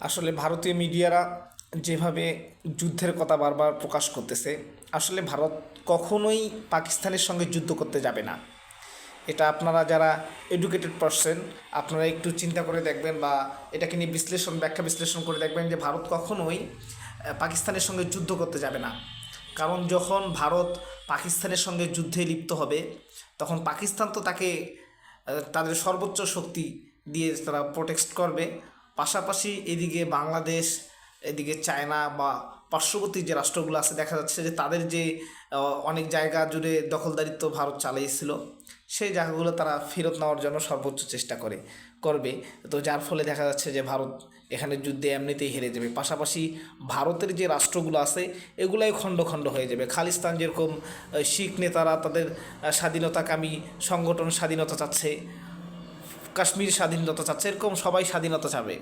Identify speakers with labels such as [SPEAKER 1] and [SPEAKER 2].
[SPEAKER 1] আসলে ভারতীয় মিডিয়ারা যেভাবে যুদ্ধের কথা বারবার প্রকাশ করতেছে, আসলে ভারত কখনোই পাকিস্তানের সঙ্গে যুদ্ধ করতে যাবে না। এটা আপনারা যারা এডুকেটেড পারসন, আপনারা একটু চিন্তা করে দেখবেন বা এটাকে নিয়ে ব্যাখ্যা বিশ্লেষণ করে দেখবেন যে ভারত কখনোই পাকিস্তানের সঙ্গে যুদ্ধ করতে যাবে না। কারণ যখন ভারত পাকিস্তানের সঙ্গে যুদ্ধে লিপ্ত হবে, তখন পাকিস্তান তো তাকে তাদের সর্বোচ্চ শক্তি দিয়ে তারা প্রোটেক্ট করবে। পাশাপাশি এদিকে বাংলাদেশ, এদিকে চায়না বা পার্শ্ববর্তী যে রাষ্ট্রগুলো আছে, দেখা যাচ্ছে যে তাদের যে অনেক জায়গা জুড়ে দখলদারিত্ব ভারত চালিয়েছিল, সেই জায়গাগুলো তারা ফেরত নেওয়ার জন্য সর্বোচ্চ চেষ্টা করবে। তো যার ফলে দেখা যাচ্ছে যে ভারত এখানে যুদ্ধে এমনিতেই হেরে যাবে। পাশাপাশি ভারতের যে রাষ্ট্রগুলো আছে এগুলাই খণ্ড খণ্ড হয়ে যাবে। খালিস্তান যেরকম শিখ নেতারা তাদের স্বাধীনতাকামী সংগঠন স্বাধীনতা চাচ্ছে, কাশ্মীর স্বাধীনতা চাচ্ছে, এরকম সবাই স্বাধীনতা চাবে।